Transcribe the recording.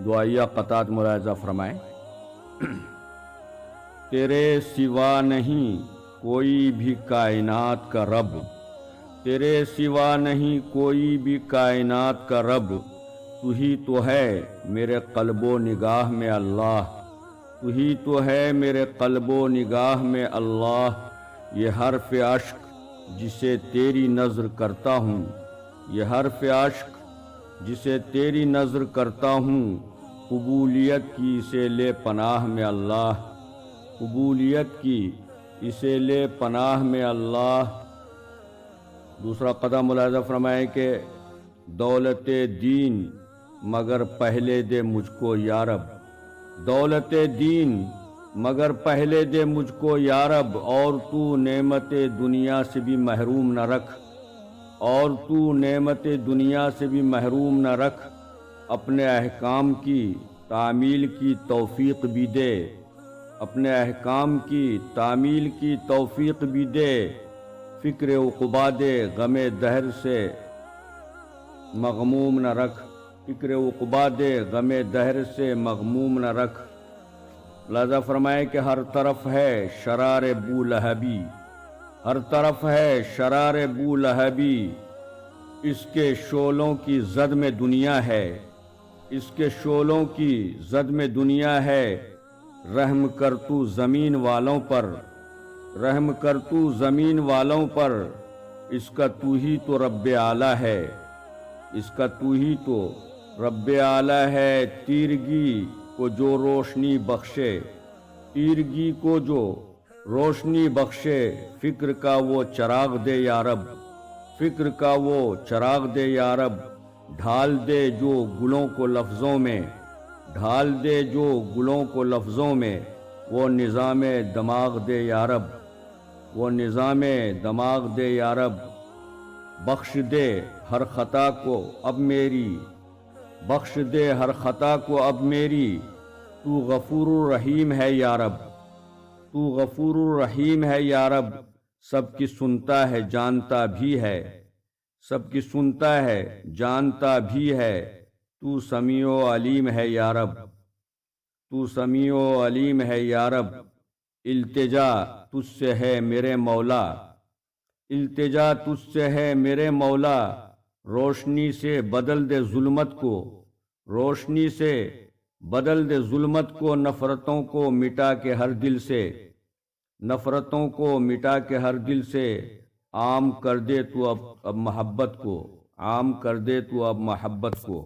دعائیہ قطعات ملاحظہ فرمائیں۔ تیرے سوا نہیں کوئی بھی کائنات کا رب، تیرے سوا نہیں کوئی بھی کائنات کا رب، تو ہی تو ہے میرے قلب و نگاہ میں اللہ، تو ہی تو ہے میرے قلب و نگاہ میں اللہ۔ یہ حرف عشق جسے تیری نظر کرتا ہوں، یہ حرف عشق جسے تیری نظر کرتا ہوں، قبولیت کی اسے لے پناہ میں اللہ، قبولیت کی اسے لے پناہ میں اللہ۔ دوسرا قدم ملاحظہ فرمائیں کہ دولت دین مگر پہلے دے مجھ کو یا رب، دولت دین مگر پہلے دے مجھ کو یا رب، اور تو نعمت دنیا سے بھی محروم نہ رکھ، اور تو نعمت دنیا سے بھی محروم نہ رکھ، اپنے احکام کی تعمیل کی توفیق بھی دے، اپنے احکام کی تعمیل کی توفیق بھی دے، فکر عقبا دے غم دہر سے مغموم نہ رکھ، فکر عقبا دے غم دہر سے مغموم نہ رکھ۔ لہذا فرمائے کہ ہر طرف ہے شرار بو لہبی، ہر طرف ہے شرار بو لہبی، اس کے شعلوں کی زد میں دنیا ہے، اس کے شعلوں کی زد میں دنیا ہے، رحم کر تو زمین والوں پر، رحم کر تو زمین والوں پر، اس کا تو ہی تو رب اعلیٰ ہے، اس کا تو ہی تو رب اعلیٰ ہے۔ تیرگی کو جو روشنی بخشے، تیرگی کو جو روشنی بخشے، فکر کا وہ چراغ دے یا رب، فکر کا وہ چراغ دے یا رب، ڈھال دے جو گلوں کو لفظوں میں، ڈھال دے جو گلوں کو لفظوں میں، وہ نظام دماغ دے یا رب، وہ نظام دماغ دے یا رب۔ بخش دے ہر خطا کو اب میری، بخش دے ہر خطا کو اب میری، تو غفور الرحیم ہے یا رب، تو غفور الرحیم ہے یا رب۔ سب کی سنتا ہے جانتا بھی ہے، سب کی سنتا ہے جانتا بھی ہے، تو سمیع و علیم ہے یا رب، تو سمیع و علیم ہے یا رب۔ التجا تجھ سے ہے میرے مولا، التجا تجھ سے ہے میرے مولا، روشنی سے بدل دے ظلمت کو، روشنی سے بدل دے ظلمت کو، نفرتوں کو مٹا کے ہر دل سے، نفرتوں کو مٹا کے ہر دل سے، عام کر دے تو اب محبت کو، عام کر دے تو اب محبت کو۔